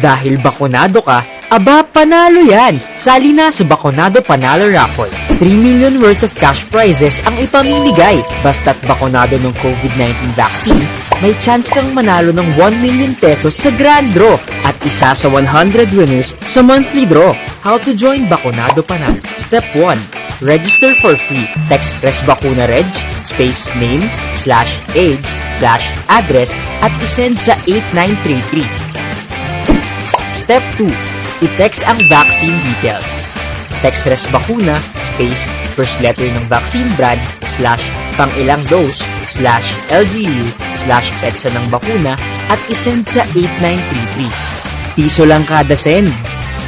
Dahil bakunado ka, aba panalo yan! Sali na sa Bakunado Panalo Raffle. 3 million worth of cash prizes ang ipamimigay. Basta't bakunado ng COVID-19 vaccine, may chance kang manalo ng 1 million pesos sa grand draw at isa sa 100 winners sa monthly draw. How to join Bakunado Panalo? Step 1. Register for free. Text RESBACUNAREG, space name, /age, /address at isend sa 8933. Step 2. I-text ang vaccine details. Text RESBACUNA, space, first letter ng vaccine brand, /pangilang dose, /LGU, /petsa ng bakuna at isend sa 8933. Piso lang kada send.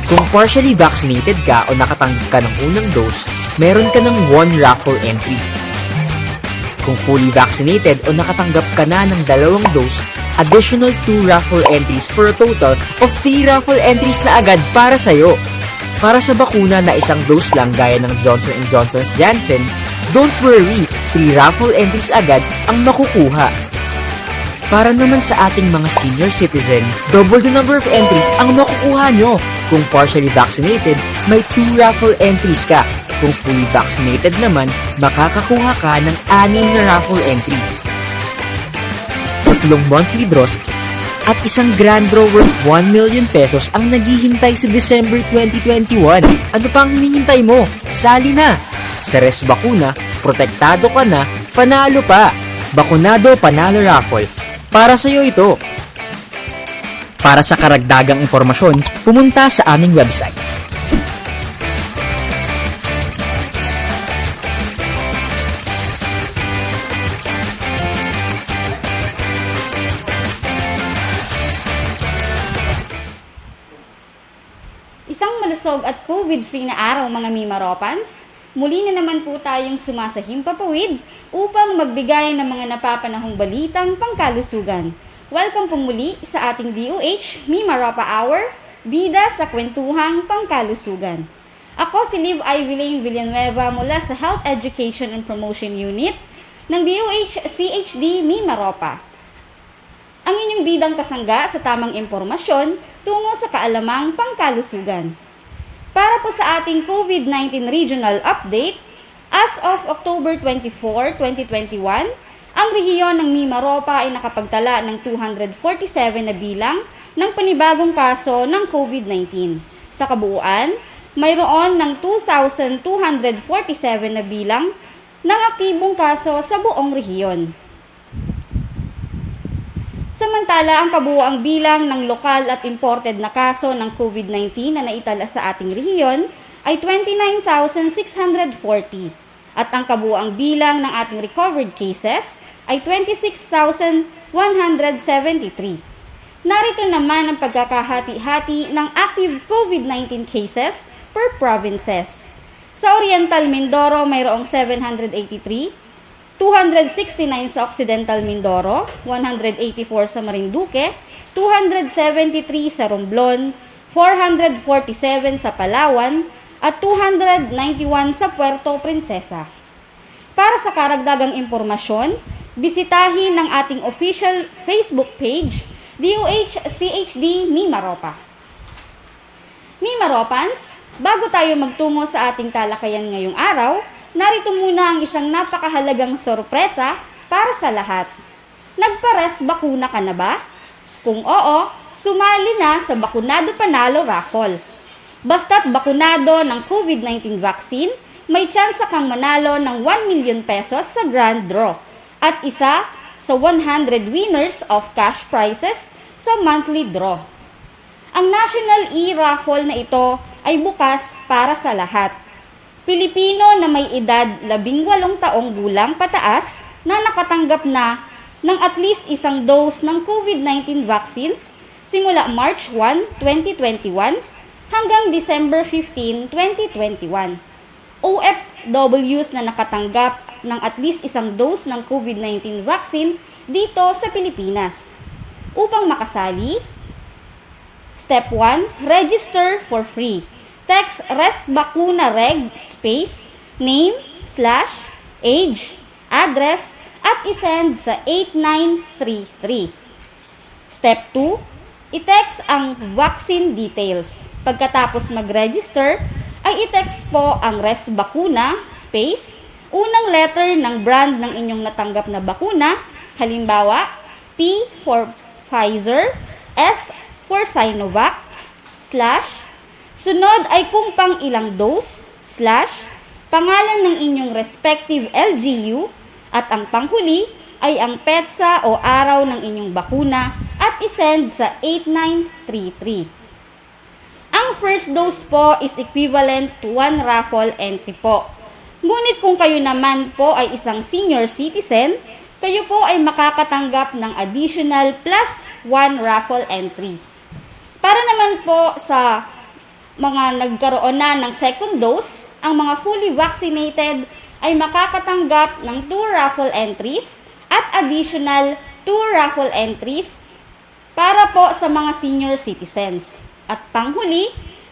Kung partially vaccinated ka o nakatanggap ka ng unang dose, meron ka ng 1 raffle entry. Kung fully vaccinated o nakatanggap ka na ng 2 dose, additional 2 raffle entries for a total of 3 raffle entries na agad para sa'yo. Para sa bakuna na isang dose lang gaya ng Johnson & Johnson's Janssen, don't worry, 3 raffle entries agad ang makukuha. Para naman sa ating mga senior citizen, double the number of entries ang makukuha nyo. Kung partially vaccinated, may 2 raffle entries ka. Kung fully vaccinated naman, makakakuha ka ng 6 na raffle entries. 3 monthly draws at isang grand draw worth 1 million pesos ang naghihintay sa December 2021. Ano pang hinihintay mo? Sali na! Sa RESBACUNA, protektado ka na, panalo pa! Bakunado Panalo Raffle. Para sa iyo ito. Para sa karagdagang impormasyon, pumunta sa aming website. Isang malusog at COVID-free na araw mga Mimaropans. Muli na naman po tayong sumasahim papawid upang magbigay ng mga napapanahong balitang pangkalusugan. Welcome po muli sa ating DOH Mimaropa Hour, bida sa kwentuhang pangkalusugan. Ako si Liv Ivy Lane Villanueva mula sa Health Education and Promotion Unit ng DOH CHD Mimaropa. Ang inyong bidang kasangga sa tamang impormasyon tungo sa kaalamang pangkalusugan. Para po sa ating COVID-19 Regional Update, as of October 24, 2021, ang rehiyon ng Mimaropa ay nakapagtala ng 247 na bilang ng panibagong kaso ng COVID-19. Sa kabuuan, mayroon ng 2,247 na bilang ng aktibong kaso sa buong rehiyon. Samantala, ang kabuuang bilang ng lokal at imported na kaso ng COVID-19 na naitala sa ating rehiyon ay 29,640 at ang kabuuang bilang ng ating recovered cases ay 26,173. Narito naman ang pagkakahati-hati ng active COVID-19 cases per provinces. Sa Oriental Mindoro, mayroong 783, 269 sa Occidental Mindoro, 184 sa Marinduque, 273 sa Romblon, 447 sa Palawan, at 291 sa Puerto Princesa. Para sa karagdagang impormasyon, bisitahin ang ating official Facebook page, DOH CHD Mimaropa. Mimaropans, bago tayo magtungo sa ating talakayan ngayong araw, narito muna ang isang napakahalagang sorpresa para sa lahat. Nagpares-bakuna ka na ba? Kung oo, sumali na sa Bakunado Panalo Raffle. Basta't bakunado ng COVID-19 vaccine, may tsansa kang manalo ng 1 million pesos sa grand draw at isa sa 100 winners of cash prizes sa monthly draw. Ang National E-Raffle na ito ay bukas para sa lahat. Pilipino na may edad 18 taong gulang pataas na nakatanggap na ng at least isang dose ng COVID-19 vaccines simula March 1, 2021 hanggang December 15, 2021. OFWs na nakatanggap ng at least isang dose ng COVID-19 vaccine dito sa Pilipinas. Upang makasali, Step 1, register for free. Text RESBACUNAREG space name / age address at isend sa 8933. Step 2, I-text ang vaccine details. Pagkatapos mag-register, ay i-text po ang res bakuna, space, unang letter ng brand ng inyong natanggap na bakuna, halimbawa, P for Pfizer, S for Sinovac, slash, sunod ay kung pang ilang dose, slash, pangalan ng inyong respective LGU, at ang panghuli ay ang petsa o araw ng inyong bakuna at isend sa 8933. Ang first dose po is equivalent to 1 raffle entry po. Ngunit kung kayo naman po ay isang senior citizen, kayo po ay makakatanggap ng additional plus 1 raffle entry. Para naman po sa mga nagkaroon na ng second dose, ang mga fully vaccinated ay makakatanggap ng 2 raffle entries at additional 2 raffle entries para po sa mga senior citizens. At panghuli,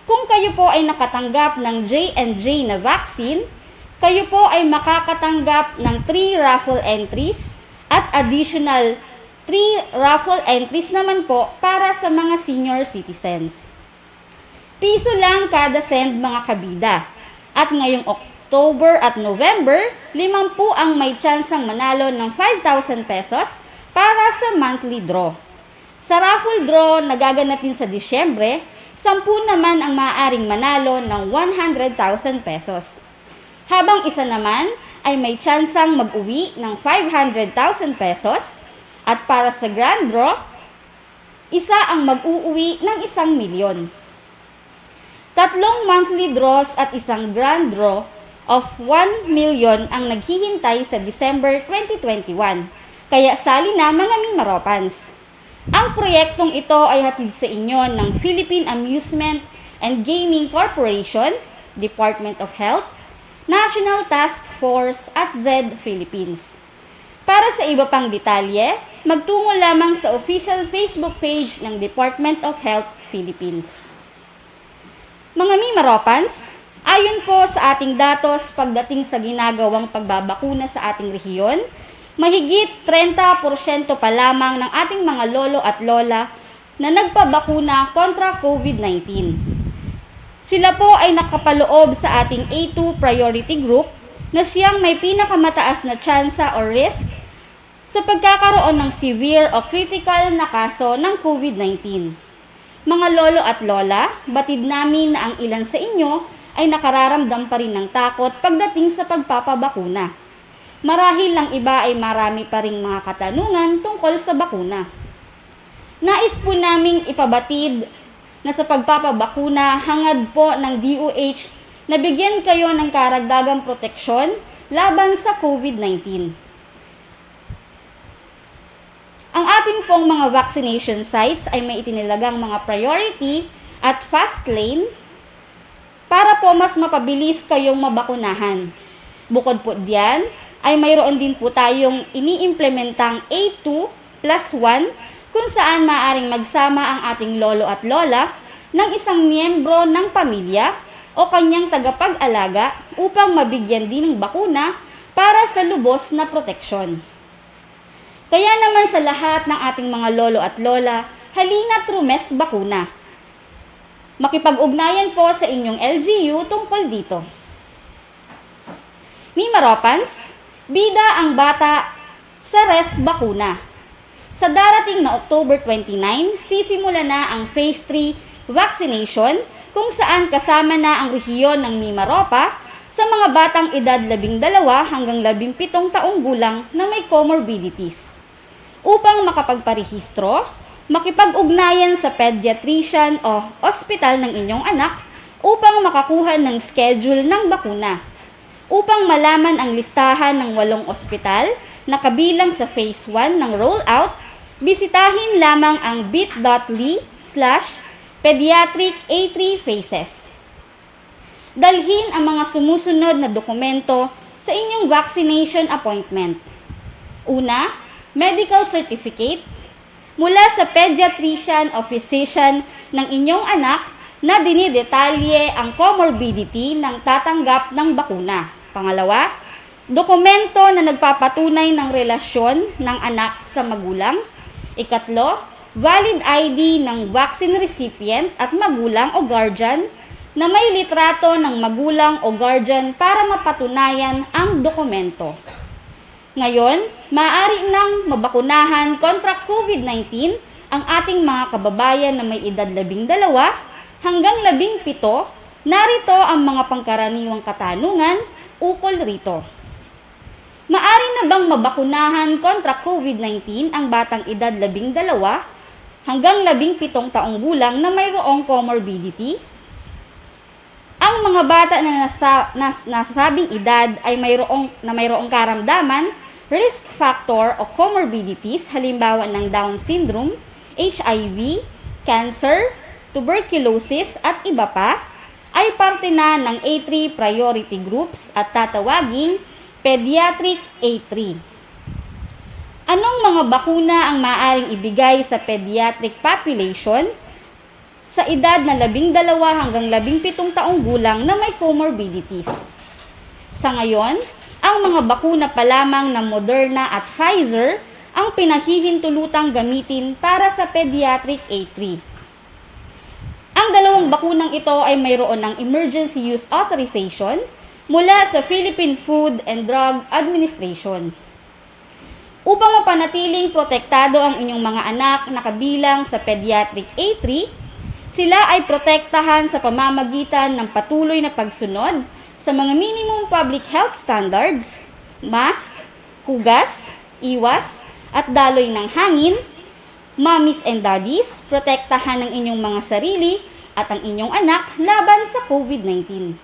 kung kayo po ay nakatanggap ng J&J na vaccine, kayo po ay makakatanggap ng 3 raffle entries at additional 3 raffle entries naman po para sa mga senior citizens. Piso lang kada send mga kabida. At ngayong October at November, 5 ang may tsansang manalo ng 5,000 pesos para sa monthly draw. Sa raffle draw na gaganapin sa Disyembre, 10 naman ang maaaring manalo ng 100,000 pesos. Habang isa naman ay may tsansang mag-uwi ng 500,000 pesos at para sa grand draw, isa ang mag-uuwi ng 1 milyon. 3 monthly draws at isang grand draw of 1 million ang naghihintay sa December 2021. Kaya sali na mga Mimaropans. Ang proyektong ito ay hatid sa inyo ng Philippine Amusement and Gaming Corporation, Department of Health, National Task Force at Z Philippines. Para sa iba pang detalye, magtungo lamang sa official Facebook page ng Department of Health Philippines. Mga Mimaropans, ayon po sa ating datos pagdating sa ginagawang pagbabakuna sa ating rehiyon, mahigit 30% pa lamang ng ating mga lolo at lola na nagpabakuna kontra COVID-19. Sila po ay nakapaloob sa ating A2 priority group na siyang may pinakamataas na tsansa o risk sa pagkakaroon ng severe o critical na kaso ng COVID-19. Mga lolo at lola, batid namin na ang ilan sa inyo ay nakararamdam pa rin ng takot pagdating sa pagpapabakuna. Marahil lang iba ay marami pa ring mga katanungan tungkol sa bakuna. Nais po naming ipabatid na sa pagpapabakuna hangad po ng DOH na bigyan kayo ng karagdagang proteksyon laban sa COVID-19. Ang ating pong mga vaccination sites ay may itinilagang mga priority at fast lane para po mas mapabilis kayong mabakunahan. Bukod po diyan, ay mayroon din po tayong iniimplementang A2+1 kung saan maaaring magsama ang ating lolo at lola ng isang miyembro ng pamilya o kanyang tagapag-alaga upang mabigyan din ng bakuna para sa lubos na proteksyon. Kaya naman sa lahat ng ating mga lolo at lola, halina't rumes bakuna. Makipag-ugnayan po sa inyong LGU tungkol dito. Mimaropans, bida ang bata sa res bakuna. Sa darating na October 29, sisimula na ang Phase 3 vaccination kung saan kasama na ang rehiyon ng Mimaropa sa mga batang edad 12 hanggang 17 taong gulang na may comorbidities. Upang makapagparehistro, makipag-ugnayan sa pediatrician o ospital ng inyong anak upang makakuha ng schedule ng bakuna. Upang malaman ang listahan ng 8 ospital na kabilang sa Phase 1 ng rollout, bisitahin lamang ang bit.ly/pediatric A3 phases. Dalhin ang mga sumusunod na dokumento sa inyong vaccination appointment. Una, medical certificate mula sa pediatrician o physician ng inyong anak na dinidetalye ang comorbidity ng tatanggap ng bakuna. Pangalawa, dokumento na nagpapatunay ng relasyon ng anak sa magulang. Ikatlo, valid ID ng vaccine recipient at magulang o guardian na may litrato ng magulang o guardian para mapatunayan ang dokumento. Ngayon, maaari nang mabakunahan kontra COVID-19 ang ating mga kababayan na may edad 12 hanggang 17. Narito ang mga pangkaraniwang katanungan ukol rito. Maari na bang mabakunahan kontra COVID-19 ang batang edad 12 hanggang 17 taong gulang na mayroong comorbidity? Ang mga bata na nasasabing edad ay mayroong karamdaman, risk factor o comorbidities, halimbawa ng Down syndrome, HIV, cancer, tuberculosis at iba pa, ay parte na ng A3 priority groups at tatawaging Pediatric A3. Anong mga bakuna ang maaaring ibigay sa pediatric population sa edad na 12 hanggang 17 taong gulang na may comorbidities? Sa ngayon, ang mga bakuna pa lamang ng Moderna at Pfizer ang pinahihintulutang gamitin para sa pediatric A3. Ang dalawang bakunang ito ay mayroon ng emergency use authorization mula sa Philippine Food and Drug Administration. Upang mapanatiling protektado ang inyong mga anak na kabilang sa pediatric A3, sila ay protektahan sa pamamagitan ng patuloy na pagsunod sa mga minimum public health standards, mask, hugas, iwas, at daloy ng hangin. Mommies and daddies, protektahan ang inyong mga sarili at ang inyong anak laban sa COVID-19.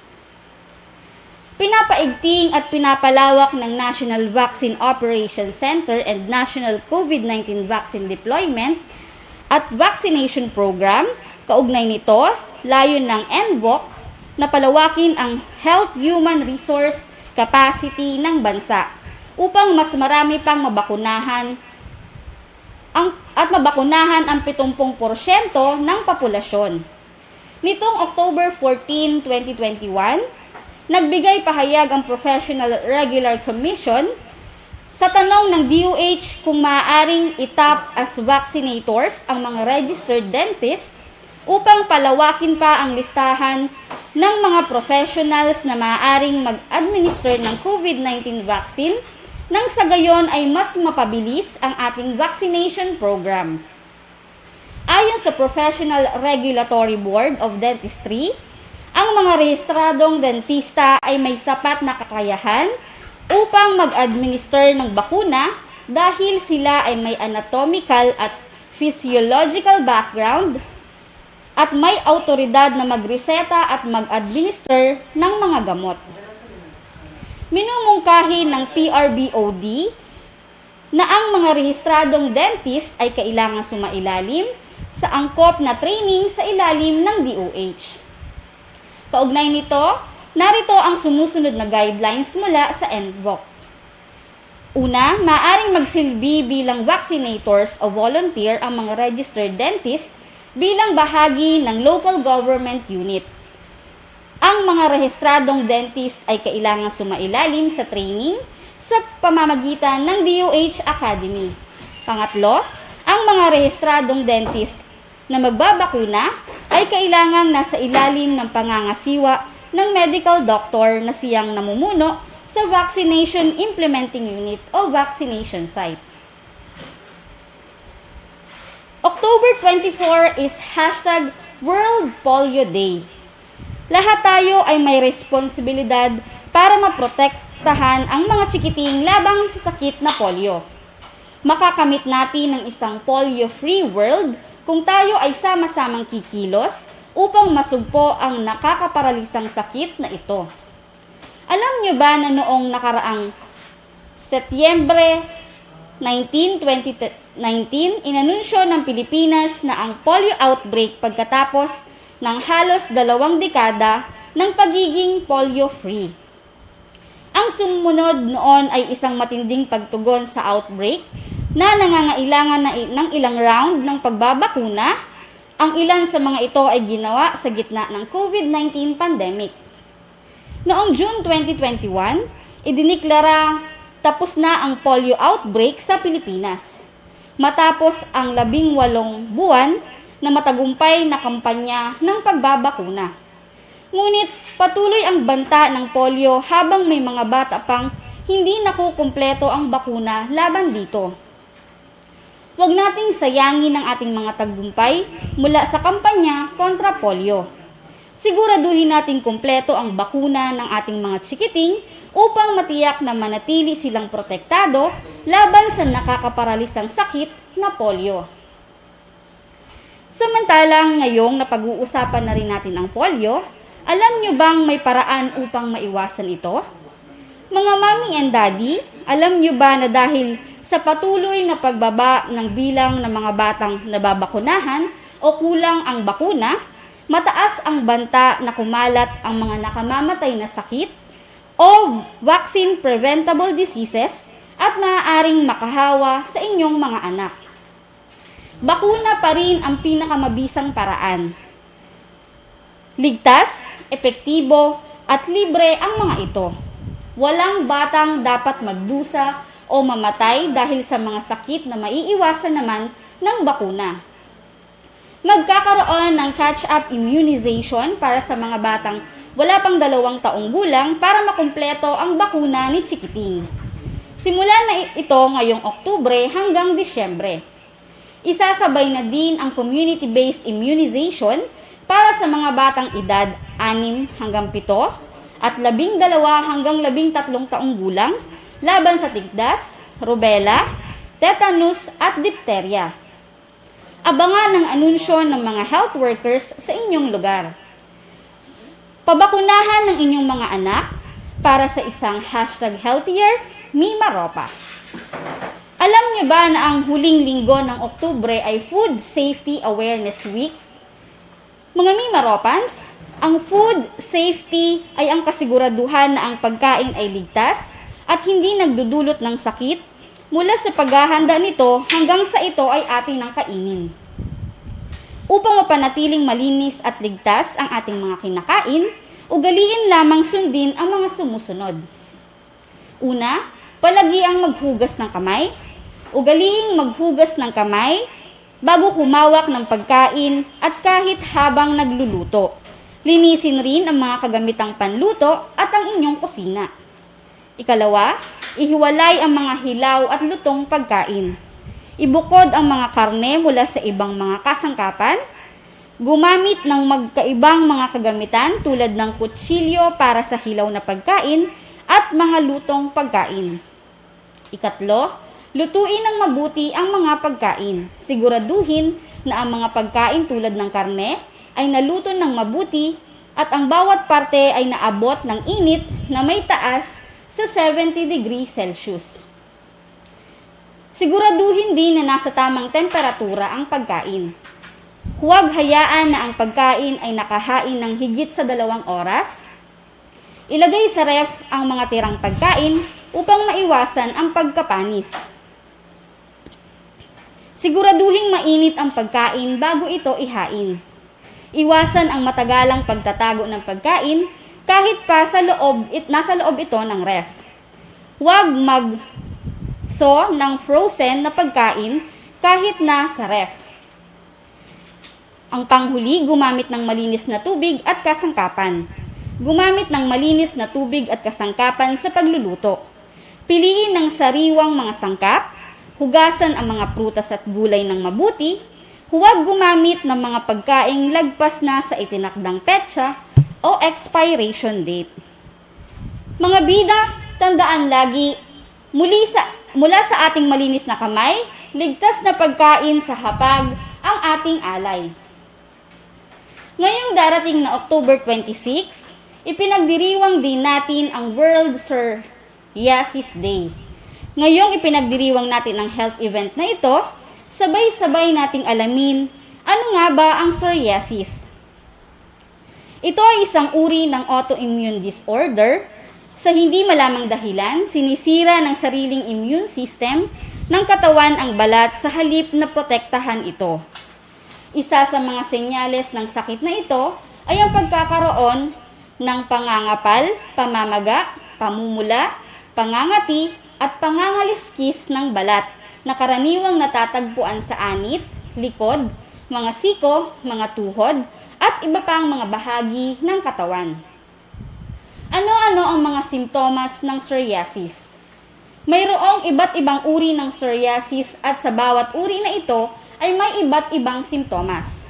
Pinapaigting at pinapalawak ng National Vaccine Operations Center and National COVID-19 Vaccine Deployment at Vaccination Program. Kaugnay nito, layon ng NVOC na palawakin ang health human resource capacity ng bansa upang mas marami pang mabakunahan ang 70% ng populasyon. Nitong October 14, 2021, nagbigay pahayag ang Professional Regular Commission sa tanong ng DOH kung maaaring itap as vaccinators ang mga registered dentists upang palawakin pa ang listahan ng mga professionals na maaaring mag-administer ng COVID-19 vaccine nang sa gayon ay mas mapabilis ang ating vaccination program. Ayon sa Professional Regulatory Board of Dentistry, ang mga rehistradong dentista ay may sapat na kakayahan upang mag-administer ng bakuna dahil sila ay may anatomical at physiological background at may autoridad na magreseta at mag-administer ng mga gamot. Minumungkahi ng PRBOD na ang mga rehistradong dentist ay kailangang sumailalim sa angkop na training sa ilalim ng DOH. Kaugnay nito, narito ang sumusunod na guidelines mula sa NVOC. Una, maaaring magsilbi bilang vaccinators o volunteer ang mga registered dentist bilang bahagi ng local government unit. Ang mga rehistradong dentist ay kailangang sumailalim sa training sa pamamagitan ng DOH Academy. Pangatlo, ang mga rehistradong dentist na magbabakuna ay kailangang nasa ilalim ng pangangasiwa ng medical doctor na siyang namumuno sa Vaccination Implementing Unit o Vaccination Site. October 24 is #World Polio Day. Lahat tayo ay may responsibilidad para maprotektahan ang mga chikiting labang sa sakit na polio. Makakamit natin ng isang polio-free world kung tayo ay sama-samang kikilos upang masugpo ang nakakaparalisang sakit na ito. Alam niyo ba na noong nakaraang Setyembre 19, 2019, inanunsyo ng Pilipinas na ang polio outbreak pagkatapos ng halos 2 dekada ng pagiging polio-free. Ang sumunod noon ay isang matinding pagtugon sa outbreak na nangangailangan ng ilang round ng pagbabakuna. Ang ilan sa mga ito ay ginawa sa gitna ng COVID-19 pandemic. Noong June 2021, idiniklara tapos na ang polio outbreak sa Pilipinas. matapos ang 18 buwan na matagumpay na kampanya ng pagbabakuna. Ngunit patuloy ang banta ng polio habang may mga bata pang hindi nakukumpleto ang bakuna laban dito. Huwag nating sayangin ang ating mga tagumpay mula sa kampanya kontra polio. Siguraduhin nating kumpleto ang bakuna ng ating mga tsikiting upang matiyak na manatili silang protektado laban sa nakakaparalisang sakit na polio. Samantalang ngayong napag-uusapan na rin natin ang polio, alam nyo bang may paraan upang maiwasan ito? Mga mommy and daddy, alam nyo ba na dahil sa patuloy na pagbaba ng bilang ng mga batang nababakunahan o kulang ang bakuna, mataas ang banta na kumalat ang mga nakamamatay na sakit o vaccine-preventable diseases at maaaring makahawa sa inyong mga anak. Bakuna pa rin ang pinakamabisang paraan. Ligtas, epektibo, at libre ang mga ito. Walang batang dapat magdusa o mamatay dahil sa mga sakit na maiiwasan naman ng bakuna. Magkakaroon ng catch-up immunization para sa mga batang wala pang 2 taong gulang para makumpleto ang bakuna ni Chikiting. Simulan na ito ngayong Oktubre hanggang Disyembre. Isasabay na din ang community-based immunization para sa mga batang edad 6 hanggang 7 at 12 hanggang 13 taong gulang laban sa tigdas, rubella, tetanus at diphtheria. Abangan ang anunsyo ng mga health workers sa inyong lugar. Pabakunahan ng inyong mga anak para sa isang #healthier Mimaropa. Alam niyo ba na ang huling linggo ng Oktubre ay Food Safety Awareness Week? Mga Mimaropans, ang food safety ay ang kasiguraduhan na ang pagkain ay ligtas at hindi nagdudulot ng sakit mula sa paghahanda nito hanggang sa ito ay ating nang kainin. Upang mapanatiling malinis at ligtas ang ating mga kinakain, ugaliin lamang sundin ang mga sumusunod. Una, palagiang maghugas ng kamay. Ugaliing maghugas ng kamay bago humawak ng pagkain at kahit habang nagluluto. Linisin rin ang mga kagamitang panluto at ang inyong kusina. Ikalawa, ihiwalay ang mga hilaw at lutong pagkain. Ibukod ang mga karne mula sa ibang mga kasangkapan. Gumamit ng magkaibang mga kagamitan tulad ng kutsilyo para sa hilaw na pagkain at mga lutong pagkain. Ikatlo, lutuin ng mabuti ang mga pagkain. Siguraduhin na ang mga pagkain tulad ng karne ay naluto ng mabuti at ang bawat parte ay naabot ng init na may taas sa 70 degrees Celsius. Siguraduhin din na nasa tamang temperatura ang pagkain. Huwag hayaan na ang pagkain ay nakahain ng higit sa 2 oras. Ilagay sa ref ang mga tirang pagkain upang maiwasan ang pagkapanis. Siguraduhing mainit ang pagkain bago ito ihain. Iwasan ang matagalang pagtatago ng pagkain kahit pa nasa loob ito ng ref. Huwag mag-so ng frozen na pagkain kahit nasa ref. Ang panghuli, gumamit ng malinis na tubig at kasangkapan. Gumamit ng malinis na tubig at kasangkapan sa pagluluto. Piliin ng sariwang mga sangkap. Hugasan ang mga prutas at gulay ng mabuti. Huwag gumamit ng mga pagkaing lagpas na sa itinakdang petsa o expiration date. Mga bida, tandaan lagi, mula sa ating malinis na kamay, ligtas na pagkain sa hapag ang ating alay. Ngayong darating na October 26, ipinagdiriwang din natin ang World Psoriasis Day. Ngayong ipinagdiriwang natin ang health event na ito, sabay-sabay nating alamin ano nga ba ang psoriasis. Ito ay isang uri ng autoimmune disorder. Sa hindi malamang dahilan, sinisira ng sariling immune system ng katawan ang balat sa halip na protektahan ito. Isa sa mga senyales ng sakit na ito ay ang pagkakaroon ng pangangapal, pamamaga, pamumula, pangangati, at pangangaliskis ng balat na karaniwang natatagpuan sa anit, likod, mga siko, mga tuhod, at iba pang mga bahagi ng katawan. Ano-ano ang mga simptomas ng psoriasis? Mayroong iba't ibang uri ng psoriasis at sa bawat uri na ito ay may iba't ibang simptomas.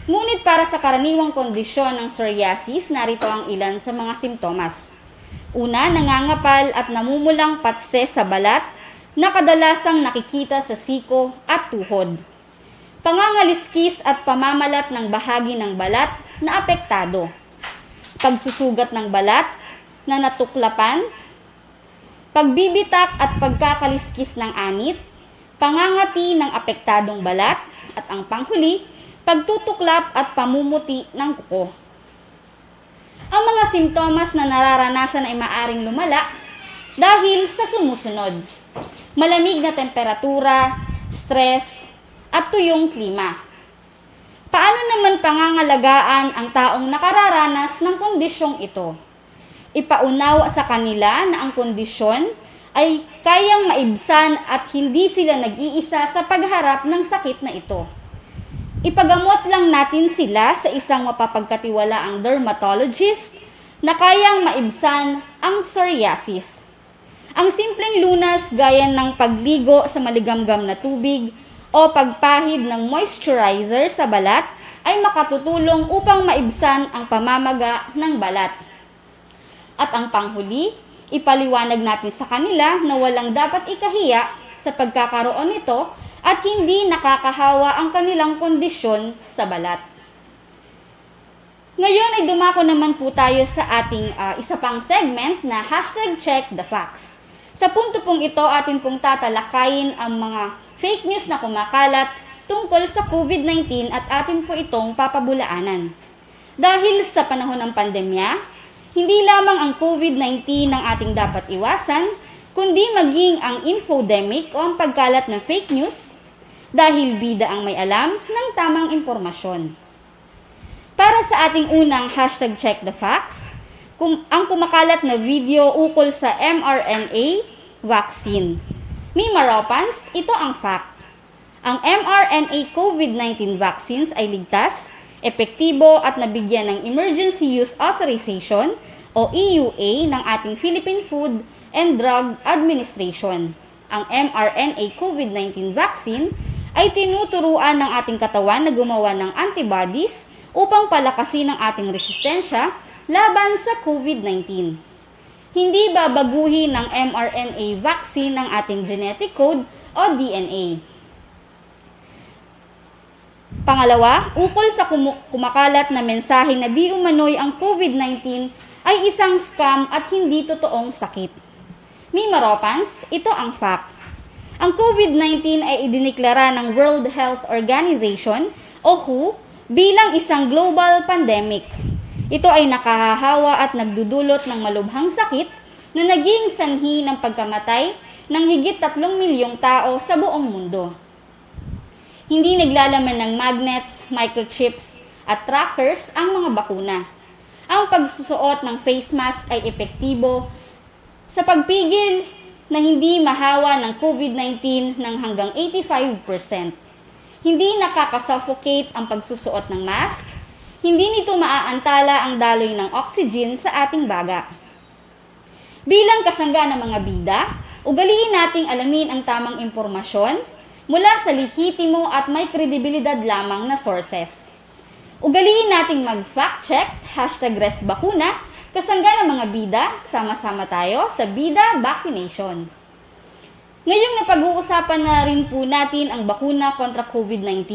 Ngunit para sa karaniwang kondisyon ng psoriasis, narito ang ilan sa mga simptomas. Una, nangangapal at namumulang patse sa balat na kadalasang nakikita sa siko at tuhod. Pangangaliskis at pamamalat ng bahagi ng balat na apektado. Pagsusugat ng balat na natuklapan, pagbibitak at pagkakaliskis ng anit, pangangati ng apektadong balat, at ang panghuli, pagtutuklap at pamumuti ng kuko. Ang mga simptomas na nararanasan ay maaring lumala dahil sa sumusunod: malamig na temperatura, stress, at tuyong klima. Paano naman pangangalagaan ang taong nakararanas ng kondisyong ito? Ipaunawa sa kanila na ang kondisyon ay kayang maibsan at hindi sila nag-iisa sa pagharap ng sakit na ito. Ipagamot lang natin sila sa isang mapapagkatiwalaang dermatologist na kayang maibsan ang psoriasis. Ang simpleng lunas gaya ng pagligo sa maligamgam na tubig o pagpahid ng moisturizer sa balat ay makatutulong upang maibsan ang pamamaga ng balat. At ang panghuli, ipaliwanag natin sa kanila na walang dapat ikahiya sa pagkakaroon nito at hindi nakakahawa ang kanilang kondisyon sa balat. Ngayon ay dumako naman po tayo sa ating isa pang segment na #CheckTheFacts. Sa punto pong ito, atin pong tatalakayin ang mga fake news na kumakalat tungkol sa COVID-19 at atin po itong papabulaanan. Dahil sa panahon ng pandemya, hindi lamang ang COVID-19 ang ating dapat iwasan, kundi maging ang infodemic o ang pagkalat ng fake news dahil bida ang may alam ng tamang impormasyon. Para sa ating unang #CheckTheFacts, ang kumakalat na video ukol sa mRNA vaccine. Maropans, ito ang fact. Ang mRNA COVID-19 vaccines ay ligtas, epektibo at nabigyan ng Emergency Use Authorization o EUA ng ating Philippine Food and Drug Administration. Ang mRNA COVID-19 vaccine ay tinuturuan ng ating katawan na gumawa ng antibodies upang palakasin ang ating resistensya laban sa COVID-19. Hindi babaguhin ng mRNA vaccine ng ating genetic code o DNA. Pangalawa, ukol sa kumakalat na mensahe na di umano'y ang COVID-19 ay isang scam at hindi totoong sakit. Maropans, ito ang fact. Ang COVID-19 ay idiniklara ng World Health Organization o WHO bilang isang global pandemic. Ito ay nakahahawa at nagdudulot ng malubhang sakit na naging sanhi ng pagkamatay ng higit 3 milyong tao sa buong mundo. Hindi naglalaman ng magnets, microchips at trackers ang mga bakuna. Ang pagsusuot ng face mask ay epektibo sa pagpigil na hindi mahawa ng COVID-19 ng hanggang 85%. Hindi nakakasuffocate ang pagsusuot ng mask. Hindi nito maaantala ang daloy ng oxygen sa ating baga. Bilang kasangga ng mga bida, ugaliin nating alamin ang tamang impormasyon mula sa lehitimo at may kredibilidad lamang na sources. Ugaliin nating mag-fact check, #ResBakuna, kasangga ng mga bida, sama-sama tayo sa Bida Vaccination. Ngayong napag-uusapan na rin po natin ang bakuna kontra COVID-19,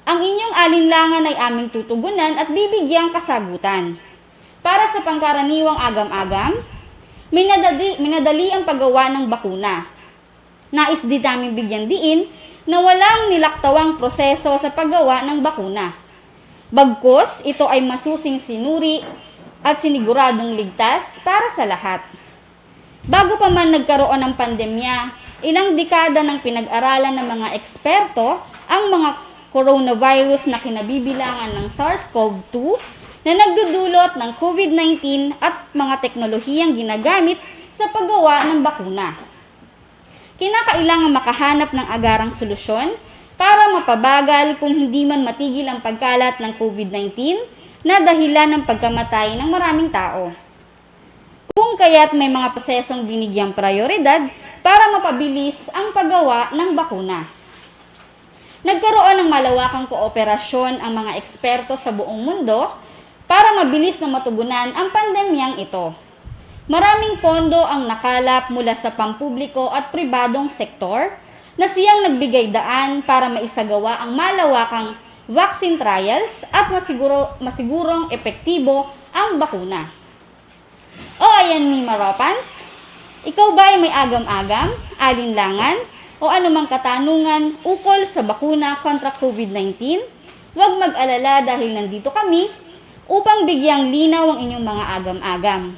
ang inyong alinlangan ay aming tutugunan at bibigyang kasagutan. Para sa pangkaraniwang agam-agam, minadali ang paggawa ng bakuna. Nais din namin bigyan diin na walang nilaktawang proseso sa paggawa ng bakuna. Bagkus, ito ay masusing sinuri at siniguradong ligtas para sa lahat. Bago pa man nagkaroon ng pandemya, ilang dekada ng pinag-aralan ng mga eksperto ang mga coronavirus na kinabibilangan ng SARS-CoV-2 na nagdudulot ng COVID-19 at mga teknolohiyang ginagamit sa paggawa ng bakuna. kinakailangan makahanap ng agarang solusyon para mapabagal kung hindi man matigil ang pagkalat ng COVID-19 na dahilan ng pagkamatay ng maraming tao. Kung kaya't may mga prosesong binigyang prioridad para mapabilis ang paggawa ng bakuna. Nagkaroon ng malawakang kooperasyon ang mga eksperto sa buong mundo para mabilis na matugunan ang pandemyang ito. Maraming pondo ang nakalap mula sa pampubliko at pribadong sektor na siyang nagbigay daan para maisagawa ang malawakang vaccine trials at masigurong epektibo ang bakuna. O ayan, Mima Ropans, ikaw ba ay may agam-agam, alinlangan, o anumang katanungan ukol sa bakuna kontra COVID-19? Huwag mag-alala dahil nandito kami upang bigyang linaw ang inyong mga agam-agam.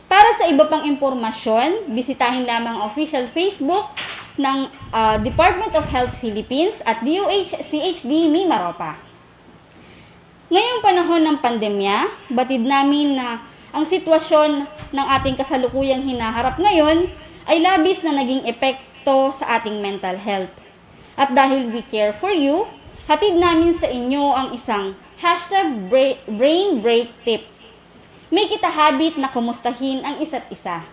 Para sa iba pang impormasyon, bisitahin lamang ang official Facebook ng Department of Health Philippines at DOH-CHD Mimaropa. Ngayong panahon ng pandemya, batid namin na ang sitwasyon ng ating kasalukuyang hinaharap ngayon ay labis na naging epekto sa ating mental health. At dahil we care for you, hatid namin sa inyo ang isang #brain break tip. Make it a habit na kumustahin ang isa't isa.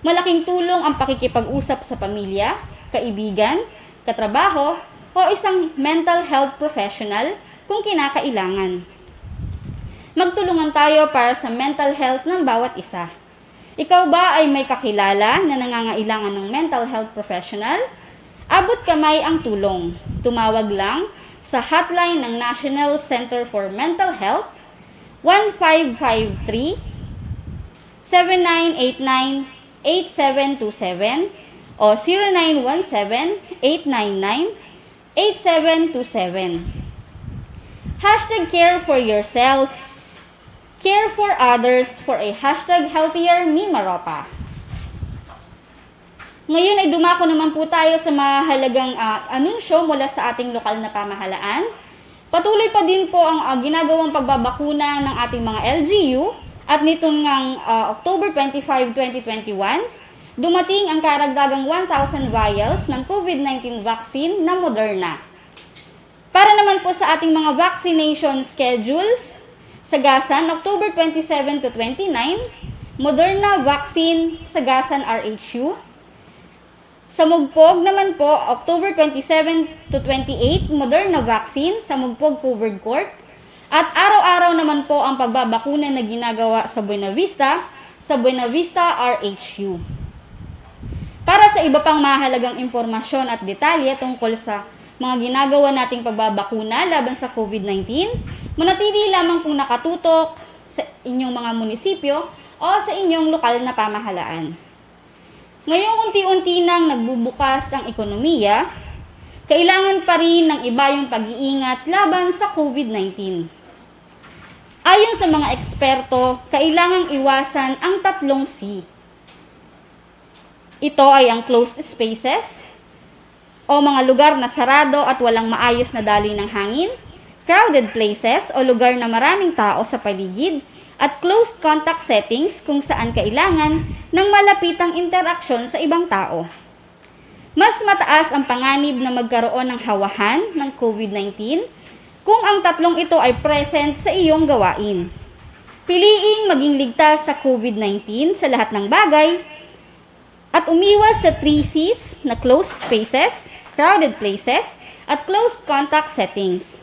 Malaking tulong ang pakikipag-usap sa pamilya, kaibigan, katrabaho, o isang mental health professional kung kinakailangan. Magtulungan tayo para sa mental health ng bawat isa. Ikaw ba ay may kakilala na nangangailangan ng mental health professional? Abot kamay ang tulong. Tumawag lang sa hotline ng National Center for Mental Health 1553 7989 8727 o 0917-899-8727. #care for yourself, care for others for a #healthier Mimaropa. Ngayon ay dumako naman po tayo sa mahalagang anunsyo mula sa ating lokal na pamahalaan. Patuloy pa din po ang ginagawang pagbabakuna ng ating mga LGU at nitong October 25, 2021, dumating ang karagdagang 1,000 vials ng COVID-19 vaccine na Moderna. Para naman po sa ating mga vaccination schedules, Sagasan, October 27 to 29, Moderna vaccine, Sagasan RHU. Sa Mugpog naman po, October 27 to 28, Moderna vaccine sa Mugpog Covered Court. At araw-araw naman po ang pagbabakuna na ginagawa sa Buena Vista RHU. Para sa iba pang mahalagang impormasyon at detalye tungkol sa mga ginagawa nating pagbabakuna laban sa COVID-19, manatili lamang kung nakatutok sa inyong mga munisipyo o sa inyong lokal na pamahalaan. Ngayong unti-unti nang nagbubukas ang ekonomiya, kailangan pa rin ng iba yung pag-iingat laban sa COVID-19. Ayon sa mga eksperto, kailangang iwasan ang 3 C. Ito ay ang closed spaces, o mga lugar na sarado at walang maayos na daloy ng hangin, crowded places o lugar na maraming tao sa paligid, at closed contact settings kung saan kailangan ng malapitang interaksyon sa ibang tao. Mas mataas ang panganib na magkaroon ng hawahan ng COVID-19 kung ang 3 ito ay present sa iyong gawain. Piliing maging ligtas sa COVID-19 sa lahat ng bagay at umiwas sa 3 C's na closed spaces, crowded places, at closed contact settings.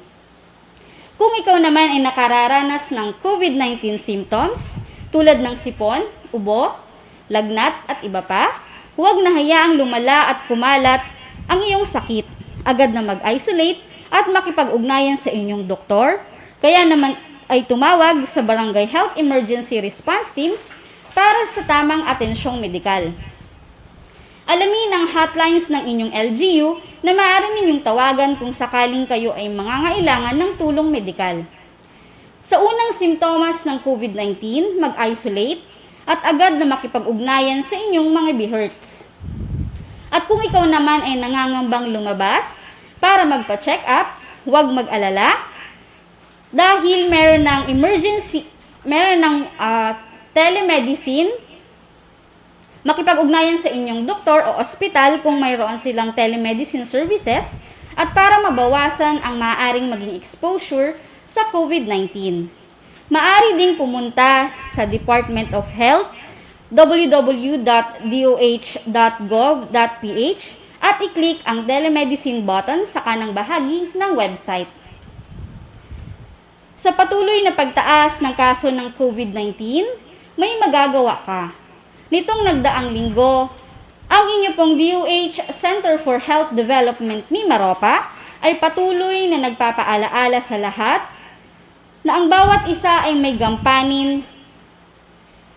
Kung ikaw naman ay nakararanas ng COVID-19 symptoms tulad ng sipon, ubo, lagnat at iba pa, huwag na hayaang lumala at kumalat ang iyong sakit. Agad na mag-isolate at makipag-ugnayan sa inyong doktor. Kaya naman ay tumawag sa Barangay Health Emergency Response Teams para sa tamang atensyong medikal. Alamin ang hotlines ng inyong LGU na maaari ninyong tawagan kung sakaling kayo ay mangangailangan ng tulong medikal. Sa unang simptomas ng COVID-19, mag-isolate at agad na makipag-ugnayan sa inyong mga BHERTs. At kung ikaw naman ay nangangambang lumabas para magpa-check up, huwag mag-alala dahil meron ng telemedicine Makipag-ugnayan sa inyong doktor o ospital kung mayroon silang telemedicine services at para mabawasan ang maaaring maging exposure sa COVID-19. Maaari ding pumunta sa Department of Health, www.doh.gov.ph at i-click ang telemedicine button sa kanang bahagi ng website. Sa patuloy na pagtaas ng kaso ng COVID-19, may magagawa ka. Nitong nagdaang linggo, ang inyo pong DOH Center for Health Development Mimaropa ay patuloy na nagpapaalaala sa lahat na ang bawat isa ay may gampanin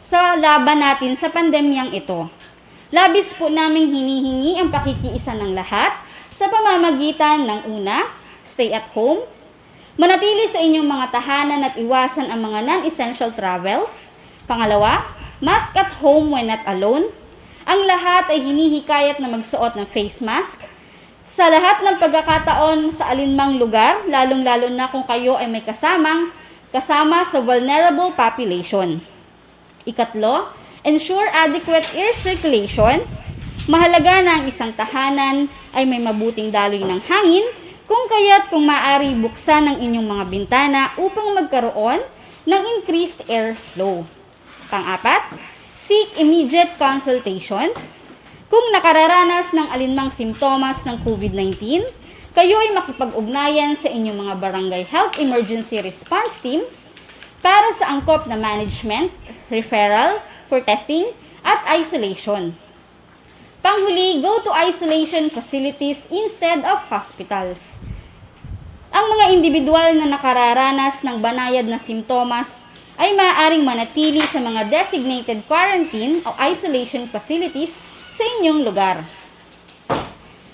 sa laban natin sa pandemyang ito. Labis po naming hinihingi ang pakikiisa ng lahat sa pamamagitan ng una, stay at home, manatili sa inyong mga tahanan at iwasan ang mga non-essential travels. Pangalawa, mask at home when not alone. Ang lahat ay hinihikayat na magsuot ng face mask sa lahat ng pagkakataon sa alinmang lugar, lalong-lalo na kung kayo ay may kasama sa vulnerable population. Ikatlo, ensure adequate air circulation. Mahalaga na ang isang tahanan ay may mabuting daloy ng hangin, kung kaya't kung maaari buksan ang inyong mga bintana upang magkaroon ng increased air flow. Pang-apat, seek immediate consultation. Kung nakararanas ng alinmang simptomas ng COVID-19, kayo ay makipag-ugnayan sa inyong mga barangay health emergency response teams para sa angkop na management, referral for testing at isolation. Panghuli, go to isolation facilities instead of hospitals. Ang mga individual na nakararanas ng banayad na simptomas ay maaaring manatili sa mga designated quarantine o isolation facilities sa inyong lugar.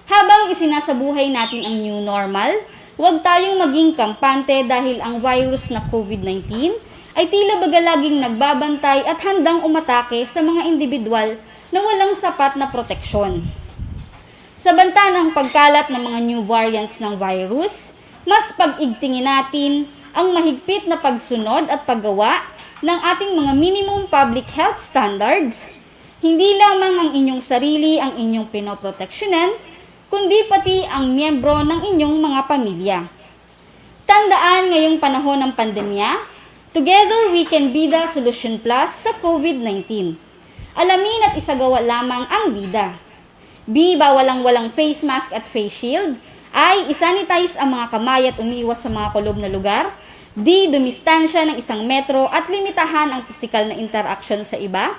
Habang isinasabuhay natin ang new normal, huwag tayong maging kampante dahil ang virus na COVID-19 ay tila baga laging nagbabantay at handang umatake sa mga individual na walang sapat na proteksyon. Sa banta ng pagkalat ng mga new variants ng virus, mas pag-igtingin natin ang mahigpit na pagsunod at paggawa ng ating mga minimum public health standards. Hindi lamang ang inyong sarili ang inyong pinoproteksyonan, kundi pati ang miyembro ng inyong mga pamilya. Tandaan ngayong panahon ng pandemya, together we can be the solution plus sa COVID-19. Alamin at isagawa lamang ang bida. B. Bawalang-walang face mask at face shield. I. Isanitize ang mga kamay at umiwas sa mga kulob na lugar. D. Dumistansya ng 1 metro at limitahan ang pisikal na interaction sa iba.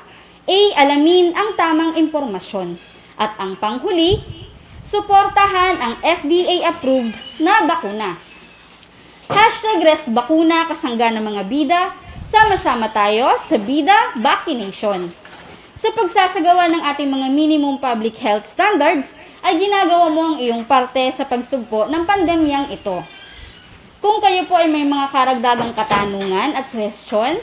A. Alamin ang tamang impormasyon. At ang panghuli, suportahan ang FDA-approved na bakuna. #ResBakuna kasangga ng mga bida. Sama-sama tayo sa Bida Vaccination. Sa pagsasagawa ng ating mga minimum public health standards, ay ginagawa mo ang iyong parte sa pagsugpo ng pandemyang ito. Kung kayo po ay may mga karagdagang katanungan at suhestyon,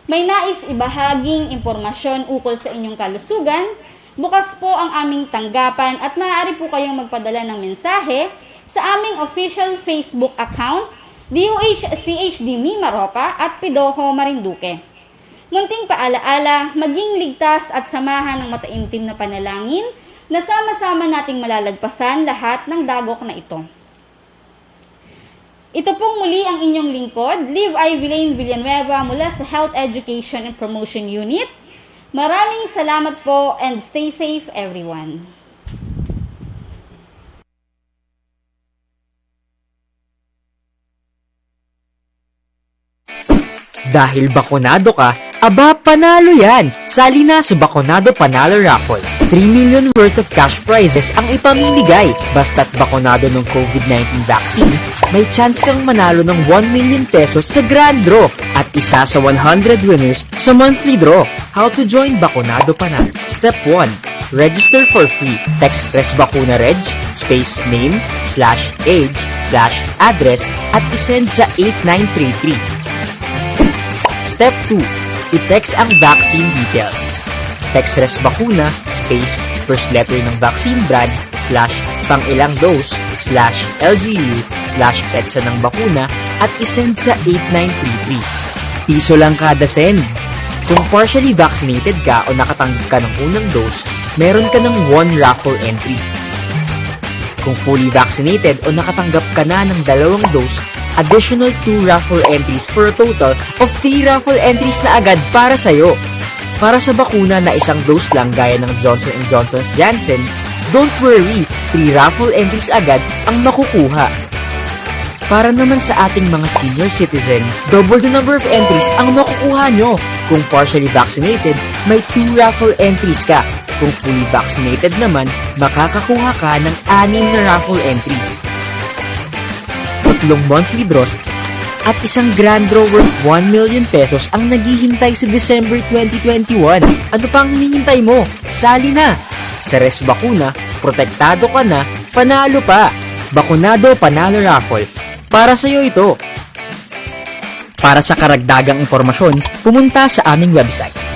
may nais ibahaging impormasyon ukol sa inyong kalusugan, bukas po ang aming tanggapan at maaari po kayong magpadala ng mensahe sa aming official Facebook account, DOH-CHD Mimaropa at Pidoho Marinduque. Munting paalaala, maging ligtas at samahan ng mataimtim na panalangin na sama-sama nating malalagpasan lahat ng dagok na ito. Ito pong muli ang inyong lingkod, Liv Ivy Lane Villanueva mula sa Health Education and Promotion Unit. Maraming salamat po and stay safe everyone. Dahil bakunado ka, aba panalo yan! Sali na sa Bakunado Panalo Raffle. 3 million worth of cash prizes ang ipamimigay. Basta't bakunado ng COVID-19 vaccine, may chance kang manalo ng 1 million pesos sa grand draw at isa sa 100 winners sa monthly draw. How to join Bakunado Panalo? Step 1. Register for free. Text ResBakunaReg, space name, /age, /address at isend sa 8933. Step 2. I-text ang vaccine details. Text ResBakuna, space, first letter ng vaccine brand, /pangilang dose, /LGU, /petsa ng bakuna, at isend sa 8933. Piso lang kada send. Kung partially vaccinated ka o nakatanggap ka ng unang dose, meron ka ng 1 raffle entry. Kung fully vaccinated o nakatanggap ka na ng 2 dose, additional 2 raffle entries for a total of 3 raffle entries na agad para sa'yo. Para sa bakuna na 1 dose lang gaya ng Johnson & Johnson's Janssen, don't worry, 3 raffle entries agad ang makukuha. Para naman sa ating mga senior citizen, double the number of entries ang makukuha nyo. Kung partially vaccinated, may 2 raffle entries ka. Kung fully vaccinated naman, makakakuha ka ng 6 na raffle entries. 3 monthly draws at 1 grand draw worth 1 million pesos ang naghihintay sa December 2021. Ano pang hinihintay mo? Sali na! Sa Res Bakuna, protektado ka na, panalo pa! Bakunado Panalo Raffle. Para sa'yo ito. Para sa karagdagang impormasyon, pumunta sa aming website